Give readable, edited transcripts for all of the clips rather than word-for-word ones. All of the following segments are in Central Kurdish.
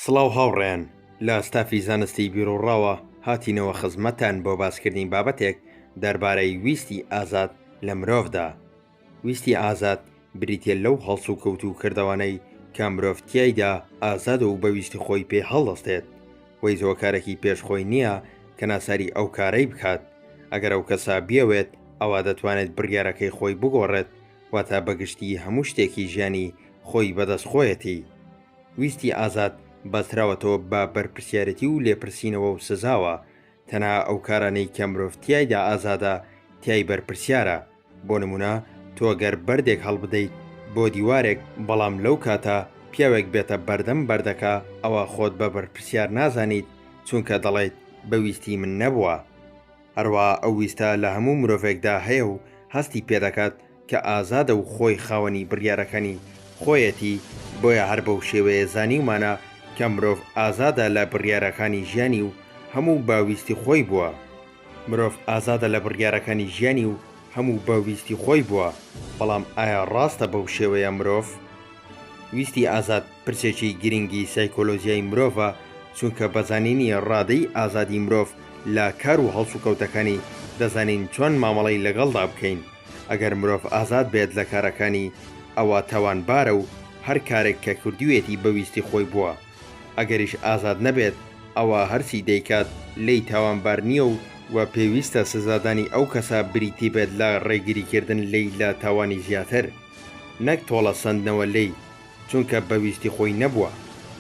سڵاو هاوڕێیان لە ئەستافی زانستی بیرۆڕاوە هاتینەوە خزمەتان بۆ باسکردنی بابەتێک دەربارەی ویستی ئازاد لە مرۆڤدا. ویستی ئازاد بریتە لەو هەڵس و کەوت و کردەوانەی کە مرۆڤ تیایدا ئازادە و بەویستی خۆی پێ هەڵدەستێت. وەی زۆکارێکی پێشخۆی نییە کە ناساری ئەو کارەی بکات. ئەگەر ئەو کەسا بیەوێت ئەوە دەتوانێت بڕیارەکەی خۆی بگۆڕێت، واتە بەگشتی هەموو شتێکی ژیانی خۆی بەدەستخۆیەتی. ویستی ئازاد بەستراوەتەوە بە بەرپرسیارەتی و لێپرسینەوە و سزاوە. تەنها ئەو کارانەی کە مرۆڤ تیایدا ئازادە تیای بەرپرسیارە. بۆ نمونە تۆ گەر بەردێک هەڵبدەیت بۆ دیوارێک، بەڵام لەو کاتە پیاوێک بێتە بەردەم بەردەکە، ئەوە خۆت بە بەرپرسیار نازانیت، چونکە دەڵێت بەویستی من نەبووە. هەروە ئەو ویستە لە هەموو مرۆڤێکدا هەیە و هەستی پێدەکات کە ئازادە و خۆی خاوەنی بڕیارەکانی خۆیەتی. بۆیە هەر بەو شێوەیە زانیومانە کە مرۆڤ ئازادە لە بڕیارەکانی ژیانی و هەموو باویستی خۆی بووە. مرۆڤ ئازادە لە بڕیارەکانی ژیانی و هەموو باویستی خۆی بووە. بەڵام ئایا ڕاستە بەو شێوەیە مرۆڤ؟ ویستی ئازاد پرسێکی گرنگی سایکۆلۆژیای مرۆڤە، چونکە بەزانینی ڕادەی ئازادی مرۆڤ لە کار و هەڵس و کەوتەکانی دەزانین چۆن مامەڵەی لەگەڵدا بکەین. ئەگەر مرۆڤ ئازاد بێت لە کارەکانی، ئەوە تاوانبارە و هەر کارێک کە کردوێتی بەویستی خۆی بووە. ئەگەریش ئازاد نەبێت، ئەوە هەرسی دەیکات لی تاوانبار نییە و پێویستە سزادانی ئەو کەسە بریتی بێت لە ڕێگیریکردن لی لە تاوانی زیاتر، نەک تۆڵە سندنەوە لی، چونکە بەویستی خۆی نەبووە.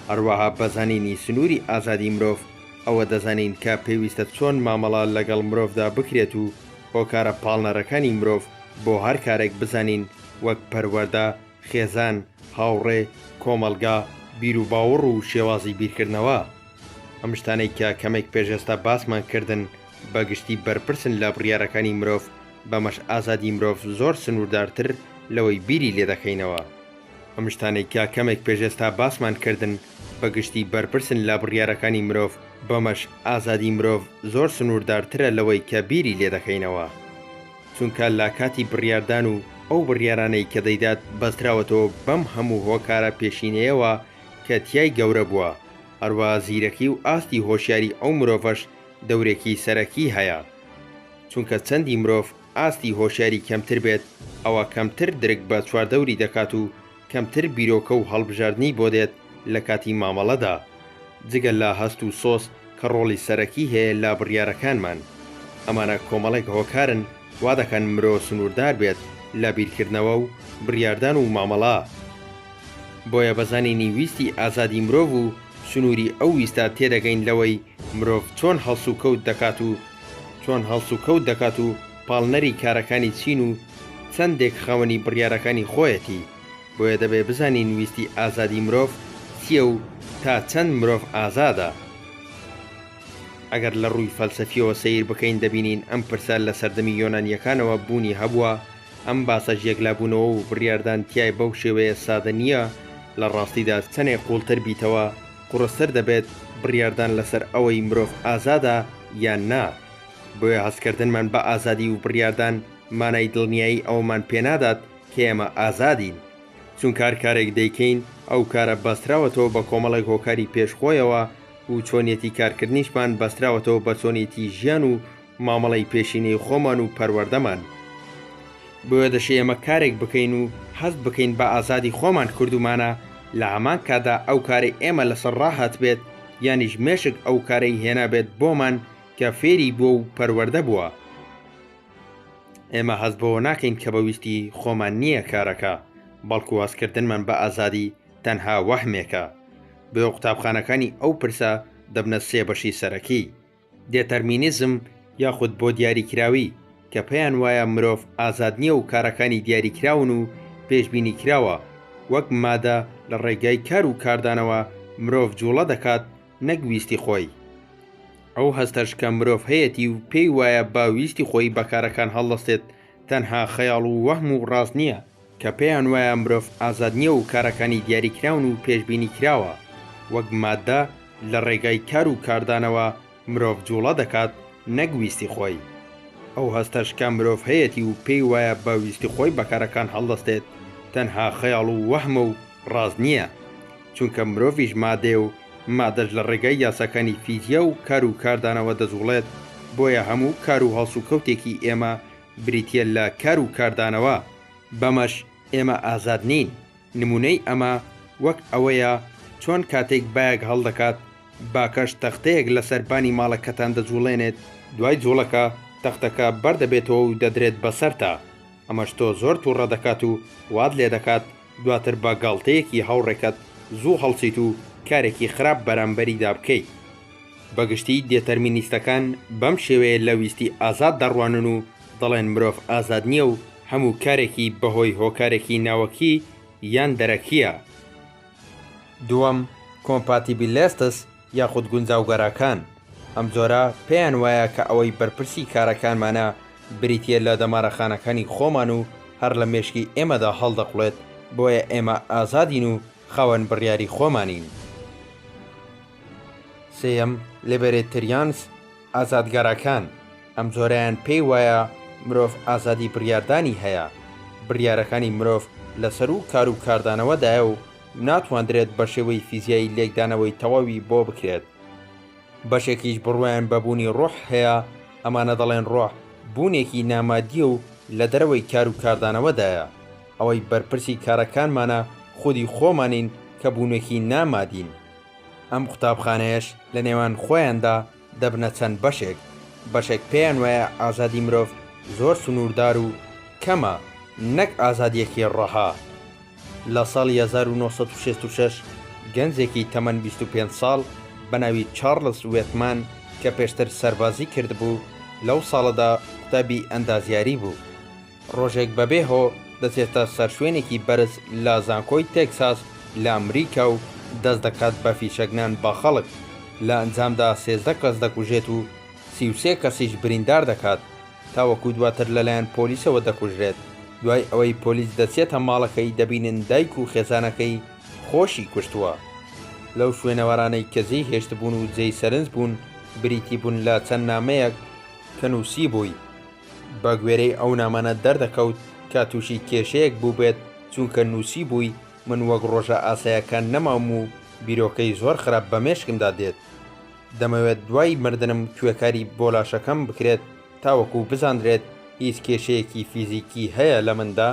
هەروەها بەزانینی سنووری ئازادی مرۆڤ ئەوە دەزانین کە پێویستە چۆن مامەڵە لەگەڵ مرۆڤدا بکرێت و هۆکارە پاڵنەرەکانی مرۆڤ بۆ هەر کارێک بزانین، وەک پەروەردە، خێزان، هاوڕێ، کۆمەلگا، بیر و باوەڕ و شێوازی بیرکردنەوە. ئەم شتانەی کە کەمێک پێشێستا باسمان کردن بەگشتی بەرپرسن لە بڕیارەکانی مرۆڤ، بەمەش ئازادی مرۆڤ زۆر سنووردارتر لەوەی بیری لێ دەکەینەوە. ئەم شتانەی کە کەمێک پێشێستا باسمان کردن بەگشتی بەرپرسن لە بڕیارەکانی مرۆڤ، بەمەش ئازادی مرۆڤ زۆر سنووردارترە لەوەی کە بیری لێ دەکەینەوە. چونکە لە کاتی بڕیاردان و ئەو بڕیارانەی کە دەیدات بەستراوەتەوە بەم هەموو هۆکارە پێشینەیەوە کە تیای گەورە بووە. هەروە زیرەکی و ئاستی هۆشیاری ئەو مرۆڤەش دەورێکی سەرەکی هەیە. چونکە چەندی مرۆڤ ئاستی هۆشیاری کەمتر بێت، ئەوە کەمتر درک بە چواردەوری دەکات و کەمتر بیرۆکە و هەڵبژاردننی بۆ دێت لە کاتی مامەڵەدا، جگەل لە هەست و سۆس کە ڕۆڵی سەرەکی هەیە لە بڕیارەکانمان. ئەمانە کۆمەڵێک هۆکارن وا دەکەن مرۆڤ سنووردار بێت لە بیرکردنەوە و بڕیاردان و مامەڵە. بۆیە بەزانینی ویستی ئازادی مرۆڤ و سنووری ئەو ویستە تێدەگەین لەوەی مرۆڤ چۆن هەڵس و کەوت دەکات و پاڵنەری کارەکانی چین و چەندێک خاوەنی بڕیارەکانی خۆیەتی. بۆیە دەبێ بزانین ویستی ئازادی مرۆڤ چییە و تا چەند مرۆڤ ئازادە. ئەگەر لە ڕووی فەلسەفیەوە سەیر بکەین، دەبینین ئەم پرسە لە سەردەمی یۆنانیەکانەوە بوونی هەبووە. ئەم باسە ژێگلابوونەوە و بڕیاردان تیای بەو شێوەیە سادە نییە. لە ڕاستیدا چەندێک قوڵتر بیتەوە، قوڕستر دەبێت بڕیاردان لەسەر ئەوەی مرۆڤ ئازادە یان نا. بۆیە هەستکردنمان بە ئازادی و بڕیاردان مانای دڵنیایی ئەومان پێنادات کە ئێمە ئازادین، چونکە هەر کارێک دەیکەین ئەو کارە بەستراوەتەوە بە کۆمەڵێک هۆکاری پێشخۆیەوە و چۆنیەتی کارکردنیشمان بەستراوەتەوە بە چۆنیەتی ژیان و مامەڵەی پێشینەی خۆمان و پەروەردەمان. بۆیە دەشێ ئێمە کارێک بکەین و هەست بکەین بە ئازادی خۆمان کردومانە، لە هەمان کادا ئەو کارەی ئێمە لەسەر ڕاهات بێت، یانیش مێشک ئەو کارەی هێنابێت بۆمان کە فێری بووە و پەروەردە بووە. ئێمە هەست بەوە ناکەین کە بەویستی خۆمان نییە کارەکە، بەڵکو هەستکردنمان بە ئازادی تەنها وەهمێکە. بۆ قوتابخانەکانی ئەو پرسە دەبنە سێ بەشی سەرەکی: دێتەرمینیزم یاخود بۆ دیاریکراوی، کە پێیان وایە مرۆڤ ئازاد نییە و کارەکانی دیاریکراون و پێشبینی کراوە. وەک مادە لە ڕێگای کار و کاردانەوە مرۆڤ جوڵە دەکات، نەک ویستی خۆی. ئەو هەستەش کە مرۆڤ هەیەی و پێی وایە با ویستی خۆی بە کارەکان هەڵدەستێت، تەنها خەیاڵ و وەهم و ڕاست نییە. کە پێیان وایە مرۆڤ ئازاد نییە و کارەکانی دیاریکراون و پێشبینی کراوە. وەک مادە لە ڕێگای کار و کاردانەوە مرۆڤ جوڵە دەکات، نەک ویستی خۆی. ئەو هەستەش کە مرۆڤ هەیەی و پێی وایە بە ویستی خۆی بە کارەکان هەڵدەستێت، تەنها خەیاڵ و وەهمە و ڕاست نییە، چونکە مرۆڤیش مادێ و مادەش لە ڕێگەی یاساکانی فیزیە و کار و کاردانەوە دەزوڵێت، بۆیە هەموو کار و هەڵس و کەوتێکی ئێمە بریتە لە کار و کاردانەوە. بەمەش ئێمە ئازاد نین. نمونەی ئەمە وەک ئەوەیە چۆن کاتێک بایەک هەڵدەکات باکەش تەختەیەک لە سەربانی ماڵەکەتان دەجوڵێنێت، دوای جوڵەکە تەختەکە بەردەبێتەوە و دەدرێت بەسەرتا. ئەمەش تۆ زۆر تووڕە دەکات و وات لێ دەکات دواتر بە گاڵتەیەکی هاوڕێکەت زوو هەڵچیت و کارێکی خراپ بەرامبەریدا بکەیت. بەگشتی دێتەرمینیستەکان بەم شێوەیە لە ویستی ئازاد دەڕوانن و دەڵێن مرۆڤ ئازاد نییە و هەموو کارێکی بەهۆی هۆکارێکی ناوەکی یان دەرەکیە. دووەم، کۆمپاتیبیلێستس یاخود گونجاوگەراکان. ئەم جۆرە پێیان وایە کە ئەوەی بەرپرسی کارەکانمانە بریتە لە دەمارەخانەکانی خۆمان و هەر لە مێشکی ئێمەدا هەڵدەقڵێت، بۆیە ئێمە ئازادین و خاوەن بڕیاری خۆمانین. سێەم، لێبەرێتریانس ئازادگەرەکان. ئەم جۆرەیان پێی وایە مرۆڤ ئازادی بڕیاردانی هەیە. بڕیارەکانی مرۆڤ لەسەر و کار و کاردانەوەدایە و ناتوانرێت بە شێوەی فیزیایی لێکدانەوەی تەواوی بۆ بکرێت. بەشێکیش بڕوایان بەبوونی ڕۆح هەیە، ئەمانە دەڵێن ڕۆح بوونێکی نامادیە و لە دەرەوەی کار و کاردانەوەدایە. ئەوەی بەرپرسی کارەکانمانە خودی خۆمانین کە بوونێکی نامادین. ئەم قوتابخانەیەش لە نێوان خۆیاندا دەبنە چەند بەشێک پێیان وایە ئازادی مرۆڤ زۆر سنووردار و کەمە، نەک ئازادیەکی ڕەها. لە ساڵی 1966 گەنجێکی تەمەن 25 ساڵ بەناوی چارلز وێتمان کە پێشتر سەربازی کردبوو لەو ساڵەدا قوتابی ئەندازیاری بوو. ڕۆژێک بەبێهۆ دەچێتە سەر شوێنێکی بەرز لە زانکۆی تێکساس لە ئەمریکا و دەست دەکات بە فیشەگنان بە خەڵک. لە ئەنجامدا 13 کەس دەکوژێت و 33 کەسیش بریندار دەکات، تاوەکو دواتر لەلایەن پۆلیسەوە دەکوژرێت. دوای ئەوەی پۆلیس دەچێتە ماڵەکەی دەبینن دایک و خێزانەکەی خۆشی کوشتووە. لەو شوێنەوەرانەی کە جێی هێشتبوون و جێی سەرنج بوون بریتی بوون لە چەند نامەیەک کە نووسی بووی. بە گوێرەی ئەو نامانە دەردەکەوت کە تووشی کێشەیەک بوو بێت، چونکە نووسی بووی من وەک ڕۆژە ئاسایەکان نەمام و بیرۆکەی زۆر خراپ بە مێشکمدا دێت. دەمەوێت دوای مردنم کوێکاری بۆ لاشەکەم بکرێت تاوەکو بزانرێت هیچ کێشەیەکی فیزیکی هەیە لە مندا.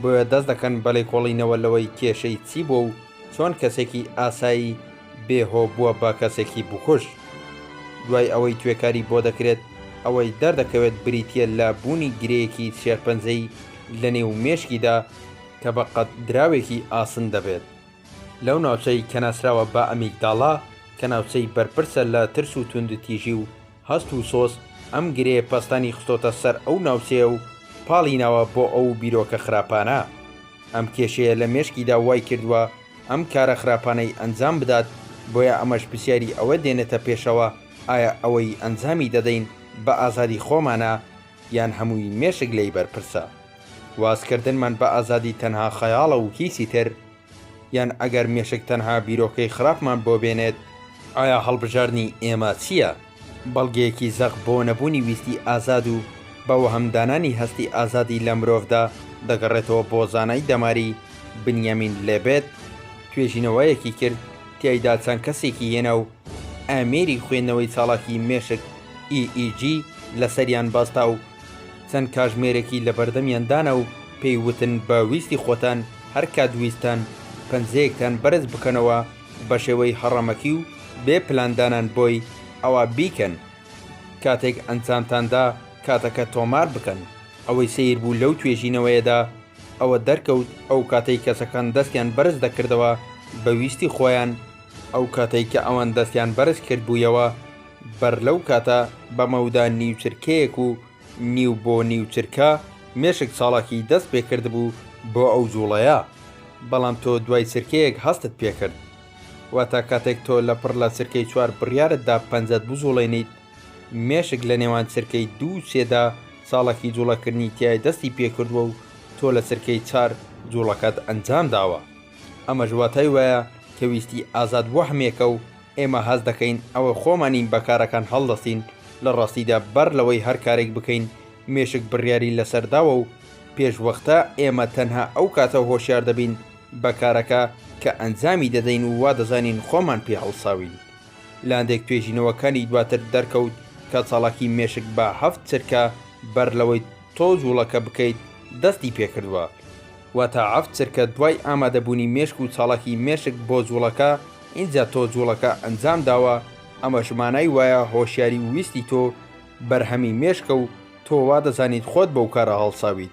بۆیە دەست دەکەن بەڵێ کۆڵینەوە لەوەی کێشەی چی بووە و چۆن کەسێکی ئاسایی بێهۆ بووە بە کەسێکی بکوژ. دوای ئەوەی توێکاری بۆ دەکرێت ئەوەی دەردەکەوێت بریتە لە بوونی گرەیەکی شێرپەنجەی لە نێو مێشکیدا کە بە قەت دراوێکی ئاسن دەبێت. لەو ناوچەی کە ناسراوە بە ئەمیگداڵا کە ناوچەی بەرپرسە لە ترس و توندتیژی و هەست و سۆز، ئەم گرەیە پەستانی خستۆتە سەر ئەو ناوچەیە و پاڵی ناوە بۆ ئەو بیرۆکە خراپانە. ئەم کێشەیە لە مێشکیدا وای کردووە ئەم کارە خراپانەی ئەنجام بدات، بۆیە ئەمەش پرسیاری ئەوە دێنێتە پێشەوە ئایا ئەوەی ئەنجامی دەدەین بە ئازادی خۆمانە یان هەمووی مێشک لەی بەرپرسە. وازکردنمان بە ئازادی تەنها خەیاڵە و هیچی تر، یان ئەگەر مێشک تەنها بیرۆکەی خراپمان بۆ بێنێت ئایا هەڵبژاردنی ئێمە چییە؟ بەڵگەیەکی زەق بۆ نەبوونی ویستی ئازاد و بەوە هەمدانانی هەستی ئازادی لە مرۆڤدا دەگەڕێتەوە بۆ زانای دەماری بنیامین لێبێت. توێژینەوەیەکی کرد تیایدا چەند کەسێکی هێنا و ئامێری خوێندنەوەی چاڵاکی مێشک EEG لەسەریان باستا و چەند کاژمێرێکی لە بەردەمیاندانە و پێی وتن بە ویستی خۆتان هەر کاتویستان پەنجەیەکتان بەرز بکەنەوە بە شێوەی هەڕەمەکی و بێ پلاندانان بۆی ئەوە بیکەن. کاتێک ئەنجامتاندا کاتەکە تۆمار بکەن. ئەوەی سیر بوو لەو توێژینەوەیەدا ئەوە دەرکەوت ئەو کاتەی کەسەکان دەستیان بەرز دەکردەوە بە ویستی خۆیان، ئەو کاتێک کە ئەوان دەستیان بەرز کرد بوویەوە بەر لەو کاتە بەمەودا نیوچرکەیەک و نیو بۆ نیوچرکە مێشک ساڵاکی دەست پێکرد بوو بۆ ئەو جوڵەیە. بەڵام تۆ دوای چرکەیەک هەستت پێکرد، واتە کاتێک تۆ لە پڕ لە چرکەی 4 بڕیارتدا پەنجەت بزوڵێنیت، مێشک لە نێوان چرکەی 2-3دا ساڵێکی جوڵەکردنی تیای دەستی پێکردووە و تۆ لە چرکەی 4 جوڵەکەت ئەنجام داوە. ئەمە ژواتای وایە کە ویستی ئازاد وەهمێکە و ئێمە هەز دەکەین ئەوە خۆمانین بەکارەکان هەڵدەستین، لە ڕاستیدا بەر لەوەی هەر کارێک بکەین مێشک بڕیاری لەسەرداوە و پێشوەختە ئێمە تەنها ئەو کاتە هۆشیار دەبین بەکارەکە کە ئەنجامی دەدەین و وا دەزانین خۆمان پێ هەڵساوین. لاندێک توێژینەوەکانی دواتر دەرکەوت کە چاڵاکی مێشک بە 7 چرکە بەر لەوەی تۆ جوڵەکە بکەیت دەستی پێکردووە. واتە 7 چرکە دوای ئامادەبوونی مێشک و چاڵاکی مێشک بۆ جوڵەکە اینجا تۆ جوڵەکە ئەنجام داوە. ئەمە ژمانای وایە هۆشیاری ویستی تۆ بەرهەمی مێشکە و تۆ وا دەزانیت خۆت بەو کارە هەڵساویت.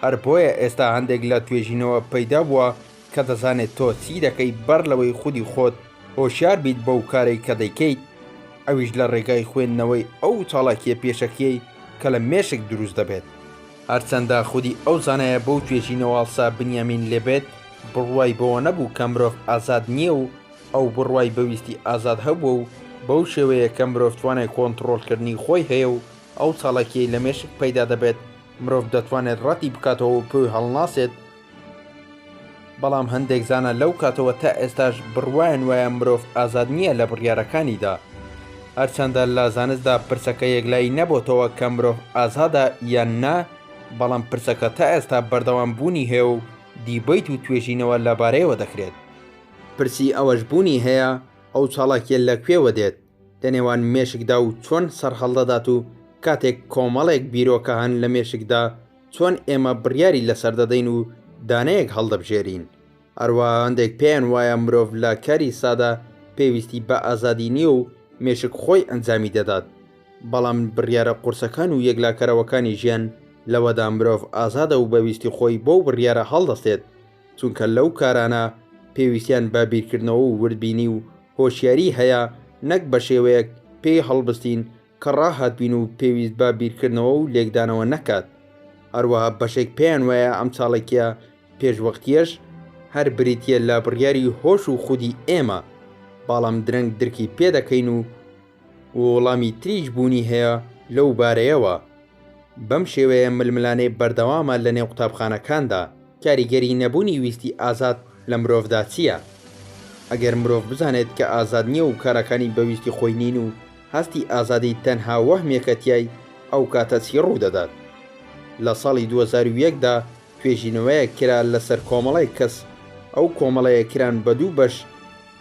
هەر بۆیە ئێستا هەندێک لە توێژینەوە پەیدا بووە کە دەزانێت تۆ چی دەکەی بەر لەوەی خودی خۆت هۆشیار بیت بەو کارێک کە دەیکەیت، ئەویش لە ڕێگای خوێندنەوەی ئەو چاڵاکیە پێشەکیەی کە لە مێشک دروست دەبێت. هەرچەندە خودی ئەو زانایە بەو توێژینەوەڵسا بنیامین لێبێت بڕوای بەوە نەبوو کە مرۆڤ ئازاد نییە و ئەو بڕوای بەویستی ئازاد هەبووە و بەو شێوەیە کە مرۆڤ توانێت کۆنتڕۆڵکردنی خۆی هەیە و ئەو چاڵاکیەی لە مێشک پەیدا دەبێت مرۆڤ دەتوانێت ڕەتی بکاتەوە و پێی هەڵناسێت. بەڵام هەندێک زانە لەو کاتەوە تا ئێستاش بڕوایان وایە مرۆڤ ئازاد نییە لە بڕیارەکانیدا. هەرچەندە لە زانستدا پرسەکە یەکلایی نەبۆتەوە کە مرۆڤ ئازادە یان نا، بەڵام پرسەکە تا ئێستا بەردەوام بوونی هەیە و دیبیت و توێژینەوە لەبارەیەوە دەکرێت. پرسی ئەوەش بوونی هەیە ئەو چاڵاکیە لەکوێوە دێت، لەنێوان مێشکدا و چۆن سەرهەڵدەدات و کاتێک کۆمەڵێک بیرۆکە هەن لە مێشکدا چۆن ئێمە بڕیاری لەسەر دەدەین و دانەیەک هەڵدەبژێرین. هەروە هەندێک پێیان وایە مرۆڤ لە کاری سادا پێویستی بە ئازادی نییە و مێشک خۆی ئەنجامی دەدات. بەڵام بڕیارە قورسەکان و یەکلاکەرەوەکانی ژیان لەوەدا مرۆڤ ئازادە و بەویستی خۆی بەو بڕیارە هەڵدەستێت، چونکە لەو کارانە پێویستیان بە بیرکردنەوە و وردبینی و هۆشیاری هەیە، نەک بە شێوەیەک پێی هەڵبستین کە ڕاهاتبین و پێویست بە بیرکردنەوە و لێکدانەوە نەکات. هەروەها بەشێک پێیان وایە ئەم چاڵێکیە پێشوەختیەش هەر بریتە لە بڕیاری هۆش و خودی ئێمە، بەڵام درەنگ درکی پێدەکەین و وەڵامی تریش بوونی هەیە لەو بارەیەوە. بەم شێوەیە ململانەی بەردەوامە لە نێو قوتابخانەکاندا کاریگەری نەبوونی ویستی ئازاد لە مرۆڤدا چییە؟ ئەگەر مرۆڤ بزانێت کە ئازاد نییە و کارەکانی بەویستی خۆی نین و هەستی ئازادی تەنها وەهمێکەتیای ئەو کاتە چی ڕوودەدات؟ لە ساڵی 2001دا توێژینەوەیە کرا لەسەر کۆمەڵی کەس. ئەو کۆمەڵەیە کران بە دوو بەش،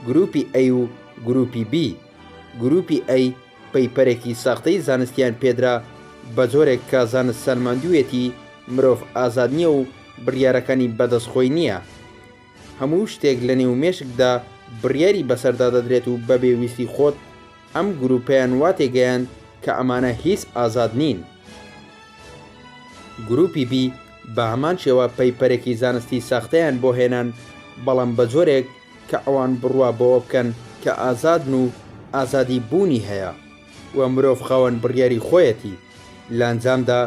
گروپی A و گروپی B. گروپی A پەیپەرێکی ساختەی زانستیان پێدرا بە جۆرێک کە زانست سەرماندوویەتی مرۆڤ ئازاد نییە و بڕیارەکانی بەدەستخۆی نییە. هەموو شتێک لە نێو مێشکدا بڕیاری بەسەردا دەدرێت و بە بێویستی خۆت ئەم گروپیان وا تێگەیان کە ئەمانە هیچ ئازاد نین. گروپی B بە هەمان شێوە پەیپەرێکی زانستی ساختەیان بۆ هێنان، بەڵام بە جۆرێک کە ئەوان بڕوا بەوە بکەن کە ئازادن و ئازادی بوونی هەیە و مرۆڤ خاوەن بڕیاری خۆیەتی. لە ئەنجامدا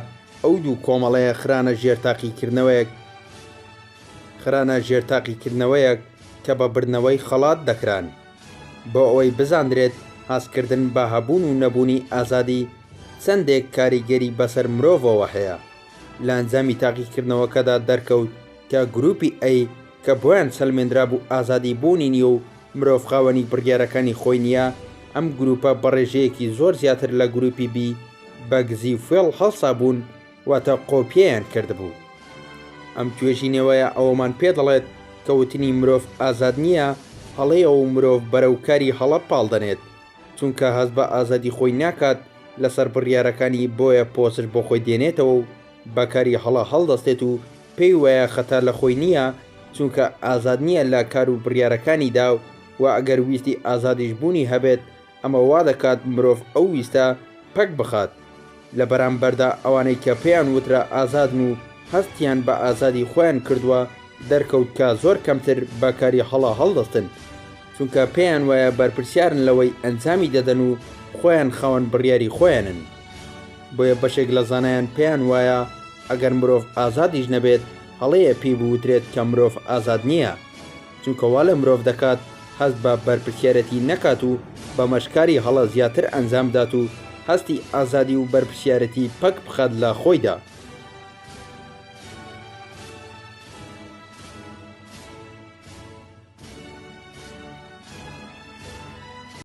ئەو دوو کۆمەڵەیە خرانە ژێرتاقیکردنەوەیەک کە بە بردنەوەی خەڵات دەکران بۆ ئەوەی بزاندرێت هەستکردن بە هەبوون و نەبوونی ئازادی چەندێک کاریگەری بەسەر مرۆڤەوە هەیە. لە ئەنجامی تاقیکردنەوەکەدا دەرکەوت کە گروپی A کە بۆیان سەلمێنرا بوو ئازادی بوونی نیە و مرۆڤ خاوەنی بڕیارەکانی خۆی نییە، ئەم گروپە بەڕێژەیەکی زۆر زیاتر لە گروپی B بە گزی و فێڵ هەڵسا بوون، واتە قۆپیەیان کردبوو. ئەم توێژینەوەیە ئەوەمان پێ دەڵێت کە وتنی مرۆڤ ئازاد نییە هەڵەیە و مرۆڤ بەرەوکاری هەڵە پاڵدەنێت، چونکە هەست بە ئازادی خۆی ناکات لەسەر بڕیارەکانی، بۆیە پۆسش بۆ خۆی دێنێتەوە و بەکاری هەڵە هەڵدەستێت و پێی وایە خەتا لە خۆی نییە، چونکە ئازاد نییە لە کار و بڕیارەکانیدا و ئەگەر ویستی ئازادیش بوونی هەبێت ئەمە وا دەکات مرۆڤ ئەو ویستە پەک بخات. لە بەرامبەردا ئەوانەی کە پێیان وترا ئازادن و هەستیان بە ئازادی خۆیان کردووە دەرکەوت کە زۆر کەمتر بەکاری هەڵە هەڵدەستن، چونکە پێیان وایە بەرپرسیارن لەوەی ئەنجامی دەدەن و خۆیان خاوەن بڕیاری خۆیانن. بۆیە بەشێک لە زانایان پێیان وایە ئەگەر مرۆڤ ئازادیش نەبێت هەڵەیە پێی بوترێت کە مرۆڤ ئازاد نییە، چونکە وا لە مرۆڤ دەکات هەست بە بەرپرسیارەتی نەکات و بە مەشکاری هەڵە زیاتر ئەنجام دات و هەستی ئازادی و بەرپرسیارەتی پەک بخات لە خۆیدا.